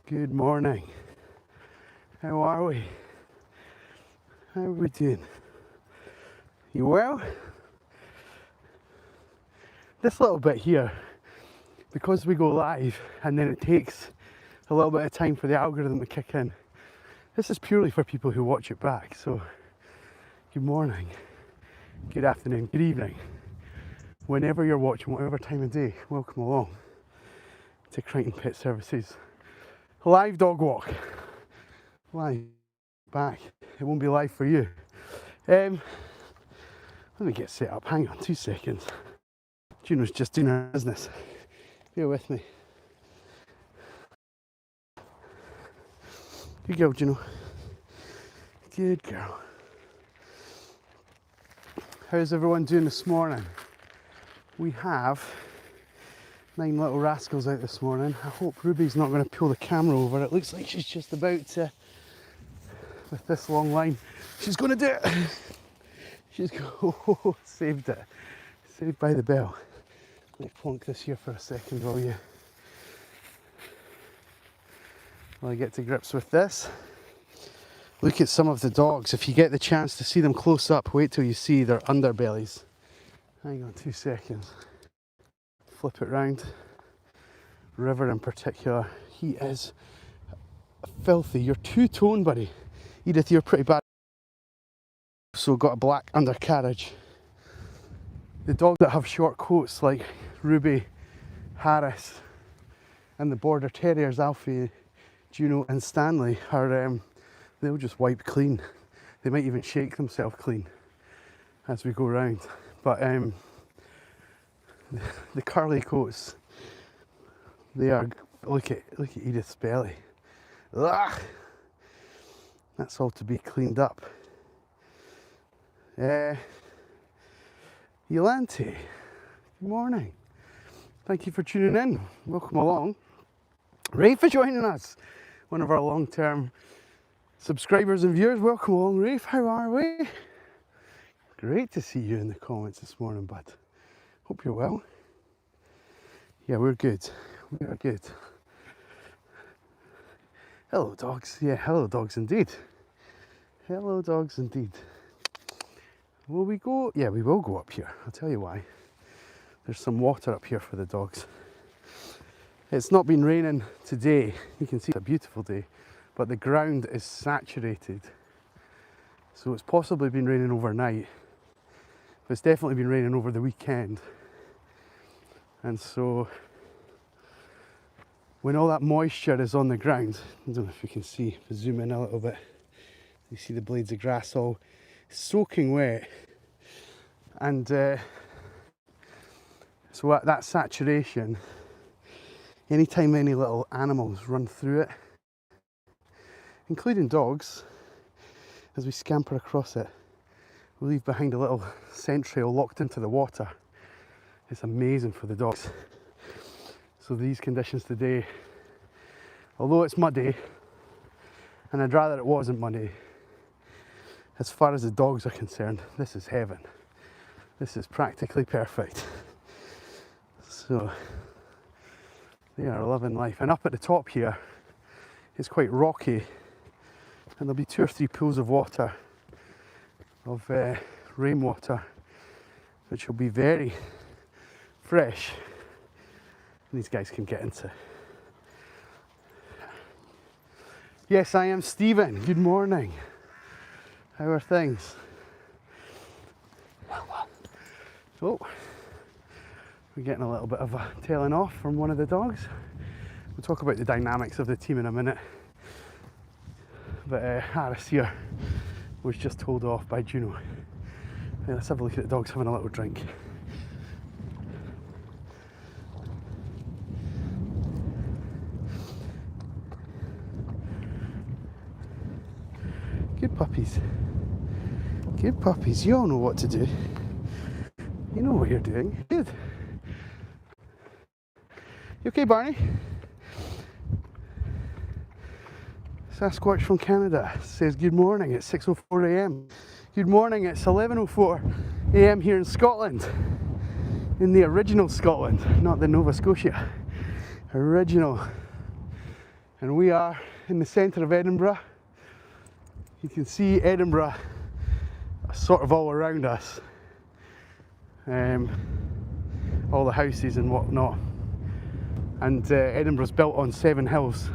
Good morning. How are we? How are we doing? You well? This little bit here, because we go live and then it takes a little bit of time for the algorithm to kick in, this is purely for people who watch it back. So, good morning, good afternoon, good evening. Whenever you're watching, whatever time of day, welcome along to Crighton Pet Services live dog walk. Live back. It won't be live for you. Let me get set up. Hang on 2 seconds. Juno's just doing her business. Bear with me. Good girl, Juno. Good girl. How's everyone doing this morning? We have 9 little rascals out this morning. I hope Ruby's not going to pull the camera over. It looks like she's just about to, with this long line, she's going to do it. She's oh, saved it. Saved by the bell. Let me plonk this here for a second while I get to grips with this. Look at some of the dogs. If you get the chance to see them close up, wait till you see their underbellies. Hang on 2 seconds. Flip it round. River in particular, he is filthy. You're two-tone, buddy. Edith, you're pretty bad. So got a black undercarriage. The dogs that have short coats like Ruby, Harris, and the Border Terriers, Alfie, Juno, and Stanley, are they'll just wipe clean. They might even shake themselves clean as we go round. But the curly coats, they are, look at Edith's belly. Ugh. That's all to be cleaned up. Yolante, good morning. Thank you for tuning in. Welcome along. Rafe for joining us, one of our long-term subscribers and viewers. Welcome along, Rafe. How are we? Great to see you in the comments this morning, bud. Hope you're well. Yeah, we're good. We are good. Hello, dogs. Yeah, hello, dogs indeed. Hello, dogs indeed. Will we go? Yeah, we will go up here. I'll tell you why. There's some water up here for the dogs. It's not been raining today. You can see it's a beautiful day, but the ground is saturated. So it's possibly been raining overnight. But it's definitely been raining over the weekend. And so when all that moisture is on the ground, I don't know if you can see, if I zoom in a little bit, you see the blades of grass all soaking wet. And so at that saturation, anytime any little animals run through it, including dogs, as we scamper across it, we leave behind a little scent trail locked into the water. It's amazing for the dogs. So these conditions today, although it's muddy, and I'd rather it wasn't muddy, as far as the dogs are concerned, this is heaven. This is practically perfect. So they are loving life. And up at the top here, it's quite rocky, and there'll be 2 or 3 pools of water, of rainwater, which will be very fresh, and these guys can get into. Yes, I am Stephen. Good morning. How are things? Oh, we're getting a little bit of a tailing off from one of the dogs. We'll talk about the dynamics of the team in a minute. But Harris here was just told off by Juno. Let's have a look at the dogs having a little drink. Good puppies. Good puppies. You all know what to do. You know what you're doing. Good. You okay, Barney? Sasquatch from Canada says good morning. It's 6:04 a.m. Good morning. It's 11:04 a.m. here in Scotland, in the original Scotland, not the Nova Scotia Original. And we are in the centre of Edinburgh. You can see Edinburgh sort of all around us. All the houses and whatnot. And Edinburgh's built on 7 hills.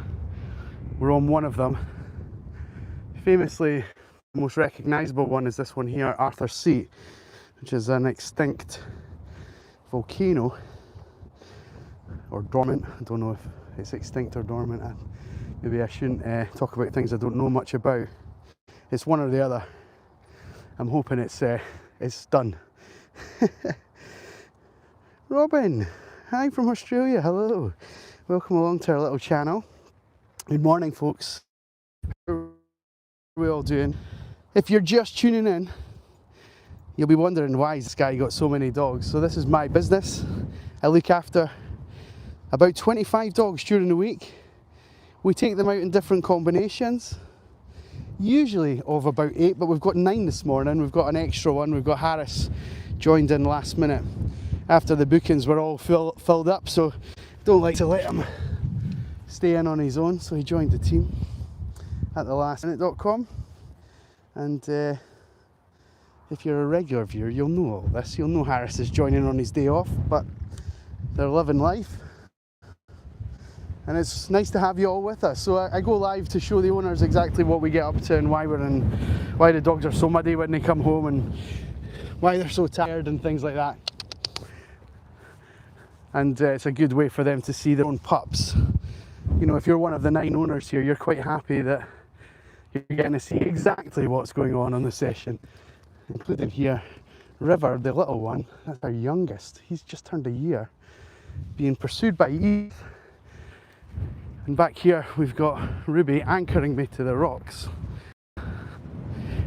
We're on one of them. Famously, the most recognisable one is this one here, Arthur's Seat, which is an extinct volcano, or dormant. I don't know if it's extinct or dormant. Maybe I shouldn't talk about things I don't know much about. It's one or the other. I'm hoping it's done. Robin, hi from Australia, hello. Welcome along to our little channel. Good morning, folks. How are we all doing? If you're just tuning in, you'll be wondering why this guy got so many dogs. So this is my business. I look after about 25 dogs during the week. We take them out in different combinations, usually of about 8, but we've got 9 this morning. We've got an extra one. We've got Harris joined in last minute after the bookings were all filled up, so don't like to let him stay in on his own, so he joined the team at thelastminute.com. and if you're a regular viewer, you'll know all this. You'll know Harris is joining on his day off, but they're living life. And it's nice to have you all with us. So I go live to show the owners exactly what we get up to and why why the dogs are so muddy when they come home and why they're so tired and things like that. And it's a good way for them to see their own pups. You know, if you're one of the 9 owners here, you're quite happy that you're getting to see exactly what's going on the session, including here, River, the little one. That's our youngest. He's just turned a year, being pursued by Eve. And back here we've got Ruby anchoring me to the rocks.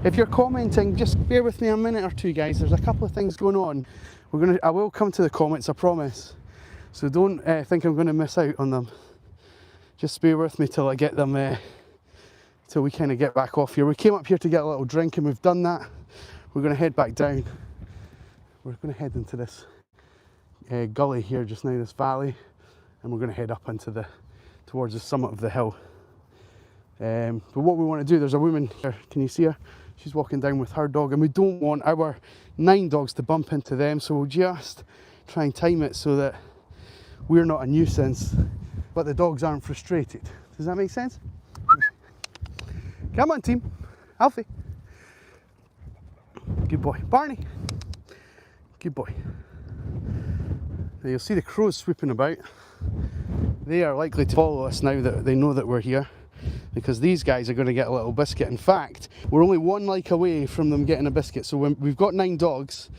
If you're commenting, just bear with me a minute or two, guys. There's a couple of things going on. I will come to the comments, I promise. So don't think I'm going to miss out on them. Just bear with me till I get them, till we kind of get back off here. We came up here to get a little drink and we've done that. We're going to head back down. We're going to head into this gully here just now, this valley, and we're going to head up into towards the summit of the hill. But what we want to do, there's a woman here, can you see her? She's walking down with her dog, and we don't want our 9 dogs to bump into them, so we'll just try and time it so that we're not a nuisance, but the dogs aren't frustrated. Does that make sense? Come on, team. Alfie. Good boy. Barney. Good boy. Now you'll see the crows swooping about. They are likely to follow us now that they know that we're here, because these guys are going to get a little biscuit. In fact, we're only 1 like away from them getting a biscuit. So when we've got 9 dogs,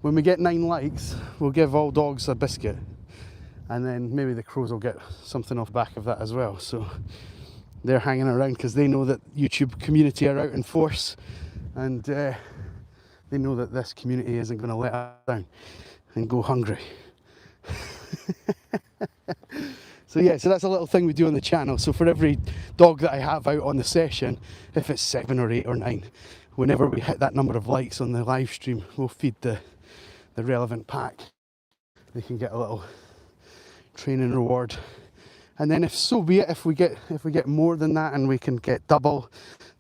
when we get 9 likes, we'll give all dogs a biscuit. And then maybe the crows will get something off the back of that as well. So they're hanging around because they know that YouTube community are out in force, and they know that this community isn't going to let us down and go hungry. So yeah, so that's a little thing we do on the channel. So for every dog that I have out on the session, if it's 7 or 8 or 9, whenever we hit that number of likes on the live stream, we'll feed the relevant pack. They can get a little training reward. And then if so be it, if we get more than that and we can get double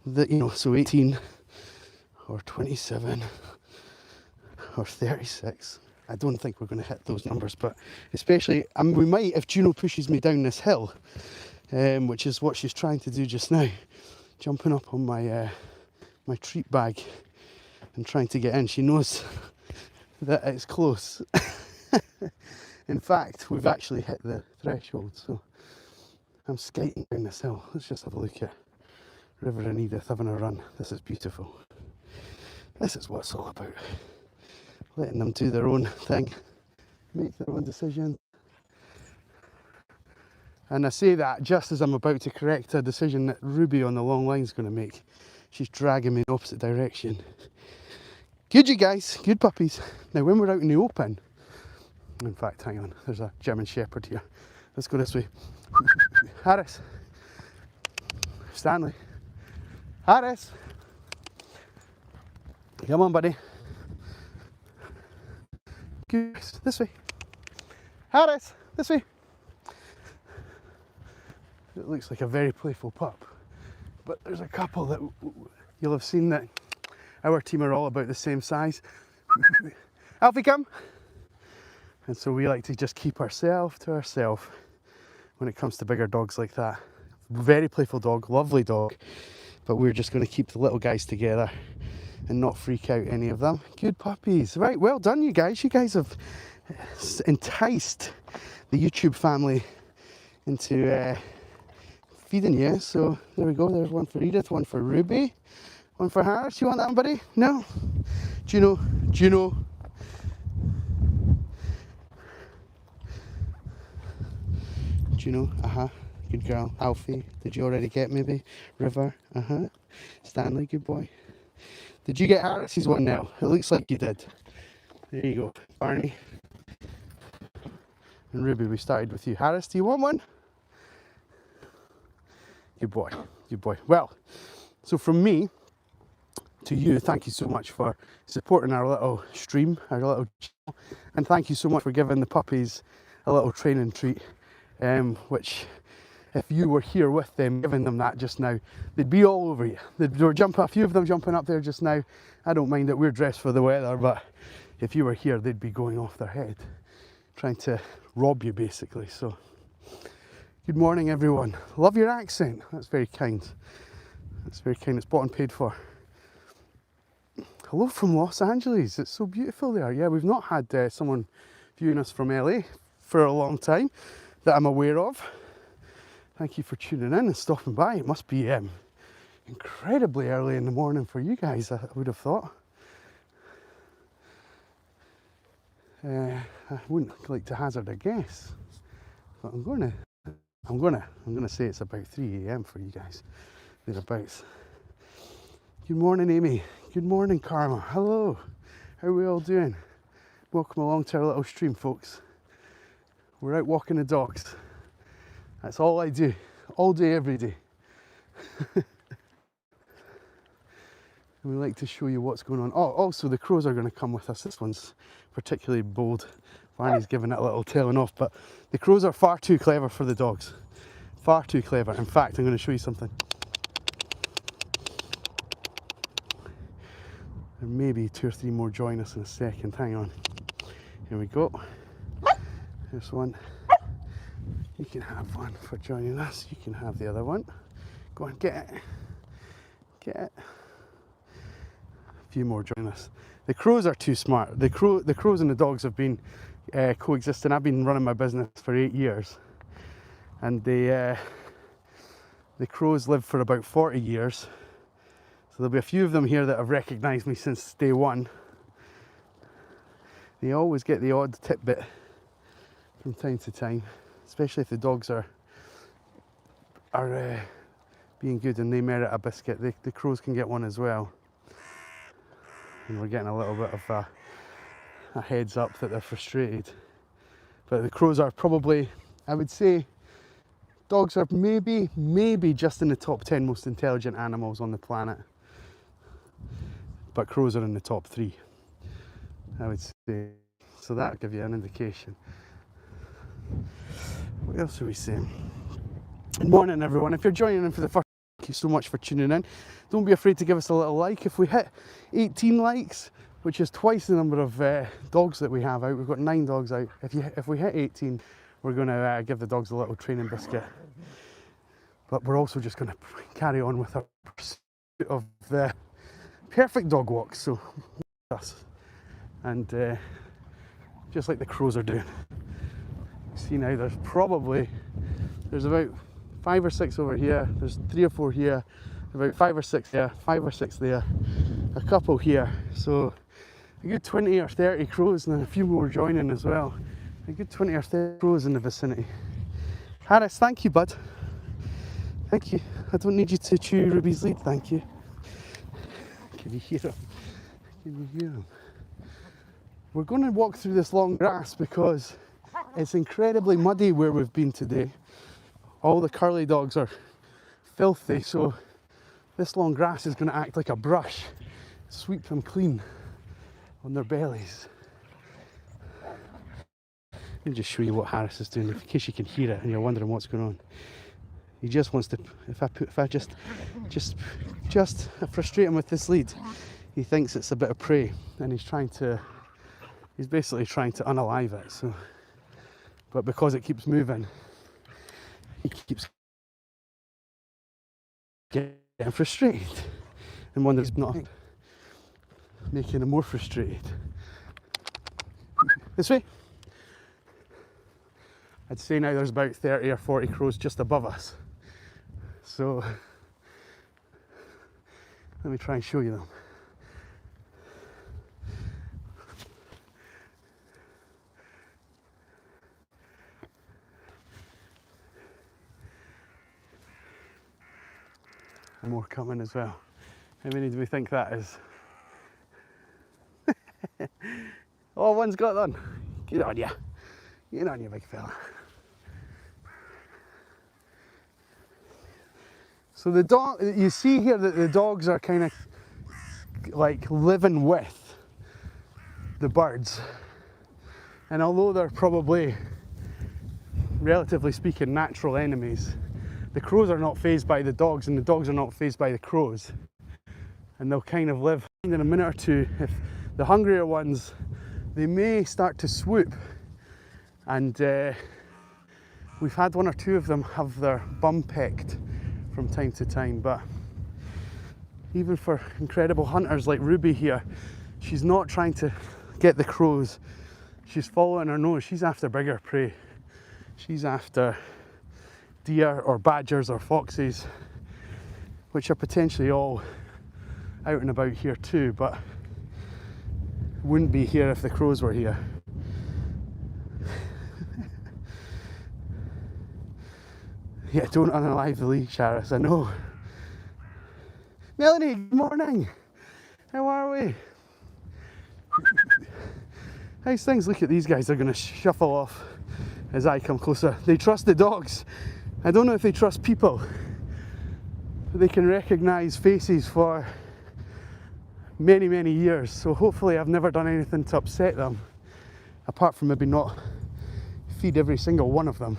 the, you know, so 18 or 27 or 36. I don't think we're going to hit those numbers, but especially, we might if Juno pushes me down this hill, which is what she's trying to do just now, jumping up on my my treat bag and trying to get in. She knows that it's close. In fact, we've actually hit the threshold, so I'm skating down this hill. Let's just have a look at River and Edith having a run. This is beautiful. This is what it's all about. Letting them do their own thing, make their own decision. And I say that just as I'm about to correct a decision that Ruby on the long line is going to make. She's dragging me in the opposite direction. Good, you guys, good puppies. Now when we're out in the open, in fact, hang on, there's a German Shepherd here. Let's go this way. Harris. Stanley. Harris. Come on, buddy. Goose, this way. Harris, this way. It looks like a very playful pup. But there's a couple that you'll have seen that our team are all about the same size. Alfie, come! And so we like to just keep ourselves to ourselves when it comes to bigger dogs like that. Very playful dog, lovely dog, but we're just going to keep the little guys together and not freak out any of them. Good puppies. Right, well done you guys. You guys have enticed the YouTube family into feeding you. So there we go. There's one for Edith, one for Ruby, one for Harris. You want that one, buddy? No? Juno. Juno. Juno, good girl. Alfie, did you already get maybe? River, Stanley, good boy. Did you get Harris's one now? It looks like you did. There you go. Barney. And Ruby, we started with you. Harris, do you want one? Good boy, good boy. Well, so from me to you, thank you so much for supporting our little stream, our little channel. And thank you so much for giving the puppies a little training treat. Which, if you were here with them, giving them that just now, they'd be all over you. They were jumping, a few of them jumping up there just now. I don't mind that we're dressed for the weather, but if you were here, they'd be going off their head, trying to rob you basically. So, good morning everyone. Love your accent. That's very kind. That's very kind. It's bought and paid for. Hello from Los Angeles. It's so beautiful there. Yeah, we've not had someone viewing us from LA for a long time that I'm aware of. Thank you for tuning in and stopping by. It must be incredibly early in the morning for you guys, I would have thought. I wouldn't like to hazard a guess, but I'm gonna say it's about 3 AM for you guys, thereabouts. Good morning, Amy. Good morning, Karma. Hello. How are we all doing? Welcome along to our little stream, folks. We're out walking the dogs. That's all I do, all day, every day. And we like to show you what's going on. Oh, also the crows are going to come with us. This one's particularly bold. Barney's giving it a little tailing off, but the crows are far too clever for the dogs. Far too clever. In fact, I'm going to show you something. There may be 2 or 3 more join us in a second. Hang on. Here we go. There's one. You can have one for joining us. You can have the other one. Go on, get it. Get it. A few more join us. The crows are too smart. The crows and the dogs have been coexisting. I've been running my business for 8 years, and the crows live for about 40 years. So there'll be a few of them here that have recognised me since day one. They always get the odd tidbit from time to time, especially if the dogs are being good and they merit a biscuit. The crows can get one as well. And we're getting a little bit of a heads up that they're frustrated. But the crows are probably, I would say, dogs are maybe just in the top 10 most intelligent animals on the planet. But crows are in the top 3, I would say. So that'll give you an indication. What else are we saying? Good morning everyone. If you're joining in for the first time, thank you so much for tuning in. Don't be afraid to give us a little like. If we hit 18 likes, which is twice the number of dogs that we have out, we've got 9 dogs out. If we hit 18, we're going to give the dogs a little training biscuit. But we're also just going to carry on with our pursuit of the perfect dog walks. So us, and just like the crows are doing. See now, there's about 5 or 6 over here, there's 3 or 4 here, about 5 or 6 there, 5 or 6 there, a couple here, so a good 20 or 30 crows, and then a few more joining as well. A good 20 or 30 crows in the vicinity. Harris, thank you, bud. Thank you. I don't need you to chew Ruby's lead, thank you. Can you hear him? Can you hear him? We're going to walk through this long grass because it's incredibly muddy where we've been today. All the curly dogs are filthy, so this long grass is going to act like a brush, sweep them clean on their bellies. Let me just show you what Harris is doing in case you can hear it and you're wondering what's going on. He just wants to, if I just frustrate him with this lead, he thinks it's a bit of prey, and he's basically trying to unalive it. So, but because it keeps moving, he keeps getting frustrated, and wonders not making him more frustrated. This way. I'd say now there's about 30 or 40 crows just above us. So let me try and show you them. And more coming as well. How many do we think that is? Oh, one's got one. Get on ya. Get on you, big fella. So the dog, you see here that the dogs are kind of like living with the birds. And although they're probably, relatively speaking, natural enemies, the crows are not fazed by the dogs, and the dogs are not fazed by the crows. And they'll kind of live. In a minute or two, if the hungrier ones, they may start to swoop. And we've had one or two of them have their bum pecked from time to time, but even for incredible hunters like Ruby here, she's not trying to get the crows. She's following her nose. She's after bigger prey. She's after deer or badgers or foxes, which are potentially all out and about here too, but wouldn't be here if the crows were here. Yeah, don't unalive the leash, Harris, I know. Melanie, good morning. How are we? How's things? Look at these guys, they're going to shuffle off as I come closer. They trust the dogs. I don't know if they trust people, but they can recognise faces for many, many years. So hopefully I've never done anything to upset them, apart from maybe not feed every single one of them.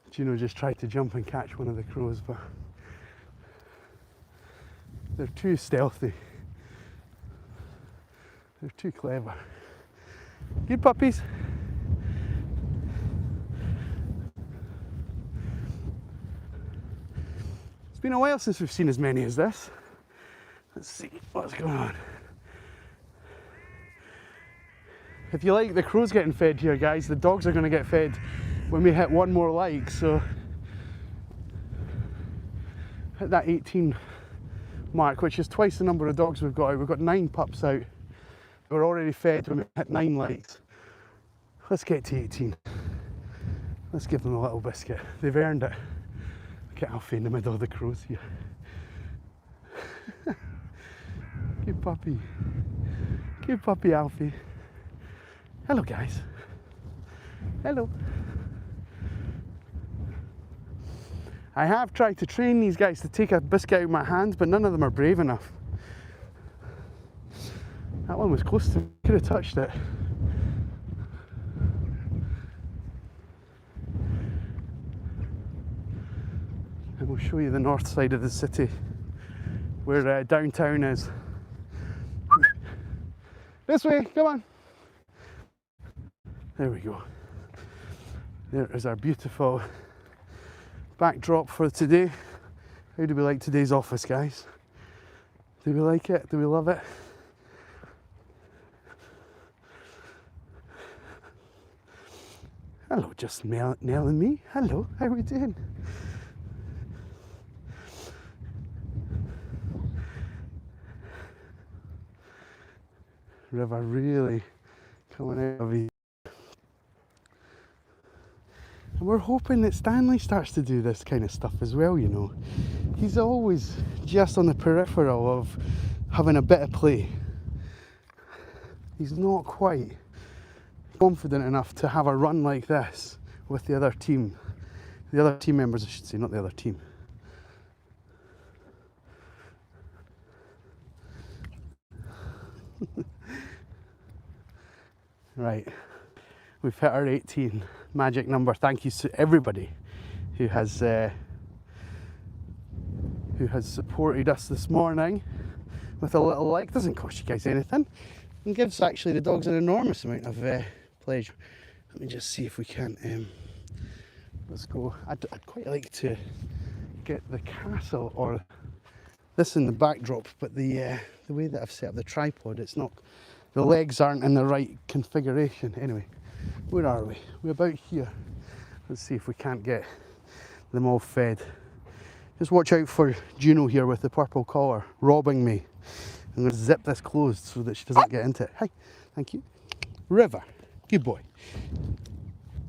Gino just tried to jump and catch one of the crows, but they're too stealthy. They're too clever. Good puppies. It's been a while since we've seen as many as this. Let's see what's going on. If you like the crows getting fed here, guys, the dogs are going to get fed when we hit one more like. So hit that 18 mark, which is twice the number of dogs we've got out. We've got 9 pups out. We're already fed when we hit 9 likes. Let's get to 18. Let's give them a little biscuit. They've earned it. Look at Alfie in the middle of the crows here. Good puppy. Good puppy, Alfie. Hello, guys. Hello. I have tried to train these guys to take a biscuit out of my hand, but none of them are brave enough. That one was close to me. Could have touched it. And we'll show you the north side of the city, where downtown is. This way, come on. There we go. There is our beautiful backdrop for today. How do we like today's office, guys? Do we like it? Do we love it? Hello, just Nell and me. Hello, how are we doing? River really coming out of it. And we're hoping that Stanley starts to do this kind of stuff as well, you know. He's always just on the peripheral of having a bit of play. He's not quite confident enough to have a run like this with the other team. The other team members, I should say, not the other team. Right, we've hit our 18. magic number. Thank you to everybody who has supported us this morning with a little like. Doesn't cost you guys anything and gives actually the dogs an enormous amount of pleasure. Let me just see if we can let's go. I'd quite like to get the castle or this in the backdrop, but the way that I've set up the tripod, it's not, the legs aren't in the right configuration. Anyway, where are we? We're about here. Let's see if we can't get them all fed. Just watch out for Juno here with the purple collar robbing me. I'm going to zip this closed so that she doesn't get into it. Hi, thank you. River, good boy.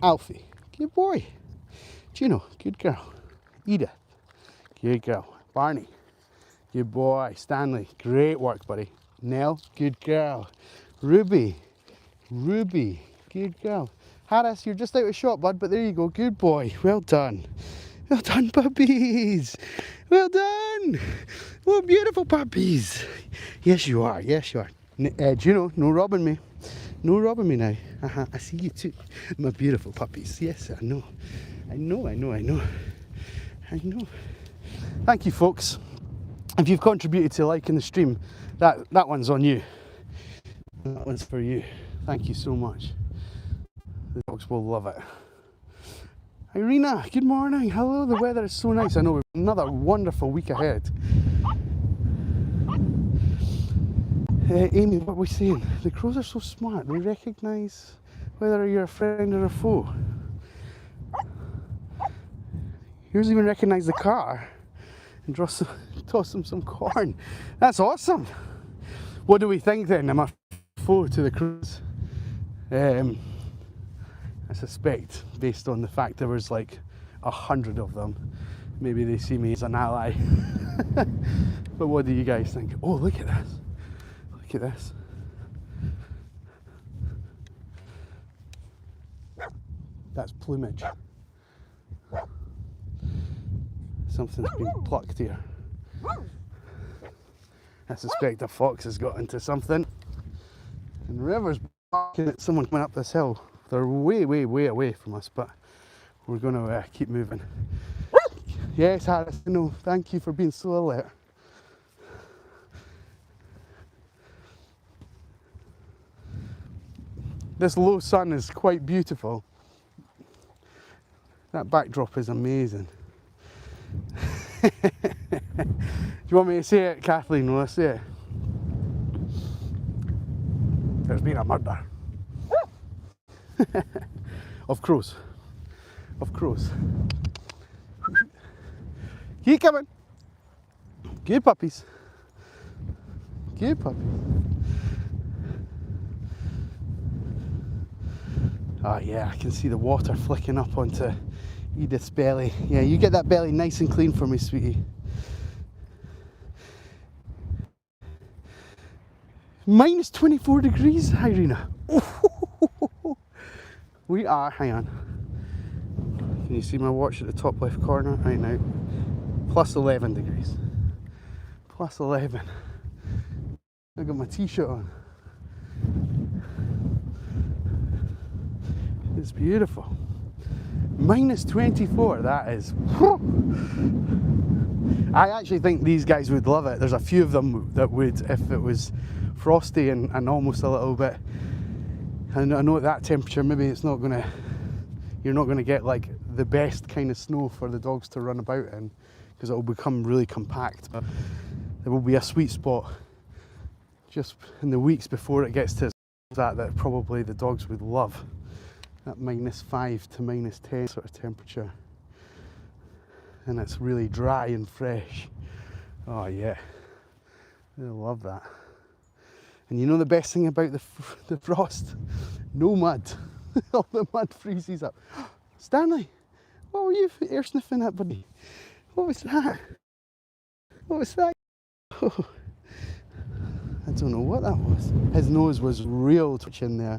Alfie, good boy. Juno, good girl. Edith, good girl. Barney, good boy. Stanley, great work, buddy. Nell, good girl. Ruby, good girl. Harris, you're just out of shot, bud, but there you go. Good boy. Well done. Well done, puppies. Well done. What beautiful puppies. Yes, you are. Yes, you are. Juno, no robbing me. No robbing me now. I see you too. My beautiful puppies. Yes, I know. I know. Thank you, folks. If you've contributed to liking the stream, that one's on you. That one's for you. Thank you so much. The dogs will love it. Irina, good morning. Hello, the weather is so nice. I know we've another wonderful week ahead. Amy, what are we saying? The crows are so smart. They recognise whether you're a friend or a foe. Yours even recognise the car and toss them some corn. That's awesome. What do we think then? Am I a foe to the crows? I suspect, based on the fact there was like 100 of them, maybe they see me as an ally. But what do you guys think? Oh, look at this. Look at this. That's plumage. Something's been plucked here. I suspect a fox has got into something. And River's barking at someone coming up this hill. They're way away from us, but we're going to keep moving. Yes, Harris, no, thank you for being so alert. This low sun is quite beautiful. That backdrop is amazing. Do you want me to say it, Kathleen? Will I say it? There's been a murder. Of crows. Of crows. Keep coming. Good puppies. Good puppies. Oh yeah, I can see the water flicking up onto Edith's belly. Yeah, you get that belly nice and clean for me, sweetie. Minus 24 degrees, Irina. We are, hang on. Can you see my watch at the top left corner right now? Plus 11 degrees. Plus 11. I got my t-shirt on. It's beautiful. Minus 24, that is. I actually think these guys would love it. There's a few of them that would if it was frosty and almost a little bit. And I know at that temperature, maybe it's not gonna, you're not gonna get like the best kind of snow for the dogs to run about in, because it will become really compact. But there will be a sweet spot just in the weeks before it gets to that probably the dogs would love. That -5 to -10 sort of temperature. And it's really dry and fresh. Oh yeah, they'll love that. And you know the best thing about the frost? No mud. All the mud freezes up. Stanley, what were you air sniffing at, buddy? What was that? What was that? Oh, I don't know what that was. His nose was real twitching there.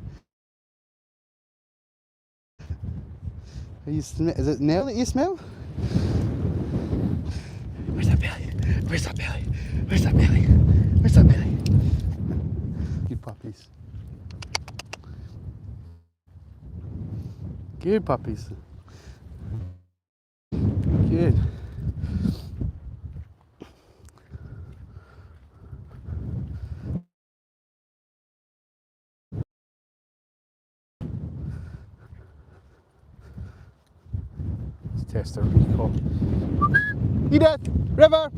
Is it Nell that you smell? Where's that belly? Where's that belly? Where's that belly? Where's that belly? Good puppies. Good puppies. Good. Let's test our recall. Edith! River!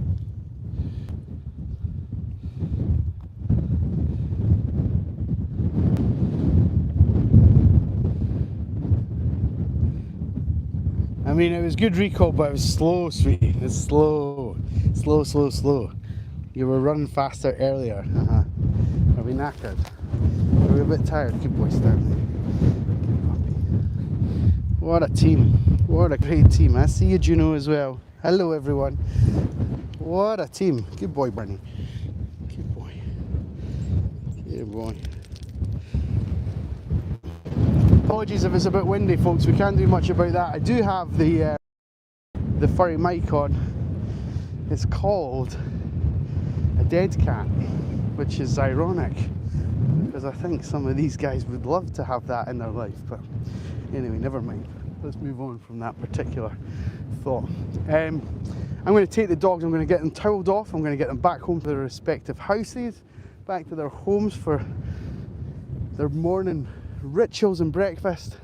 I mean, it was good recall, but it was slow, sweetie. It's slow. Slow, slow, slow. You were running faster earlier. Are we knackered? Are we a bit tired? Good boy, Stanley. Good puppy. What a team. What a great team. I see you, Juno, as well. Hello, everyone. What a team. Good boy, Bernie. Good boy. Good boy. Apologies if it's a bit windy, folks. We can't do much about that. I do have the furry mic on. It's called a dead cat, which is ironic because I think some of these guys would love to have that in their life. But anyway, never mind. Let's move on from that particular thought. I'm going to take the dogs. I'm going to get them toweled off. I'm going to get them back home to their respective houses, back to their homes for their morning rituals and breakfast.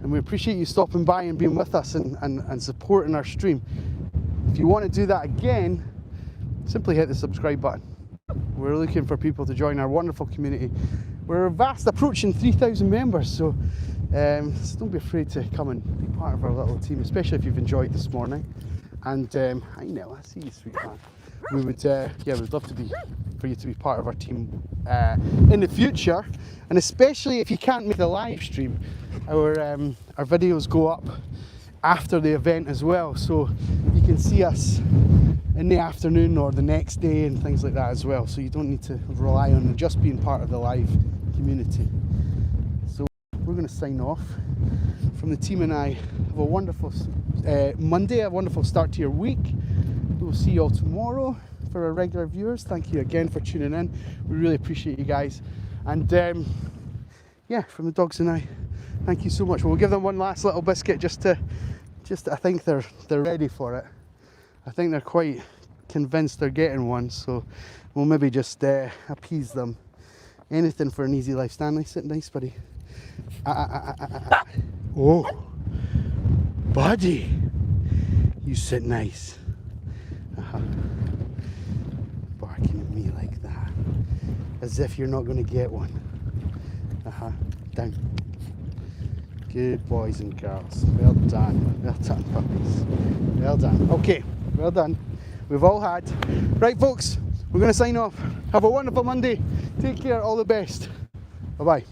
And we appreciate you stopping by and being with us and supporting our stream. If you want to do that again, simply hit the subscribe button. We're looking for people to join our wonderful community. We're fast approaching 3,000 members, so don't be afraid to come and be part of our little team, especially if you've enjoyed this morning. And I know, I see you, sweetheart. We would, we'd love for you to be part of our team in the future, and especially if you can't make the live stream, our videos go up after the event as well, so you can see us in the afternoon or the next day and things like that as well. So you don't need to rely on just being part of the live community. So we're going to sign off from the team, and I have a wonderful Monday, a wonderful start to your week. We'll see you all tomorrow. For our regular viewers, thank you again for tuning in. We really appreciate you guys. And yeah, from the dogs and I, thank you so much. We'll give them one last little biscuit just I think they're ready for it. I think they're quite convinced they're getting one, so we'll maybe just appease them. Anything for an easy life. Stanley, sit nice, buddy. Oh, buddy, you sit nice. Barking at me like that, as if you're not going to get one. Down. Good boys and girls. Well done. Well done, puppies. Well done. Okay, well done. We've all had. Right, folks, we're going to sign off. Have a wonderful Monday. Take care. All the best. Bye-bye.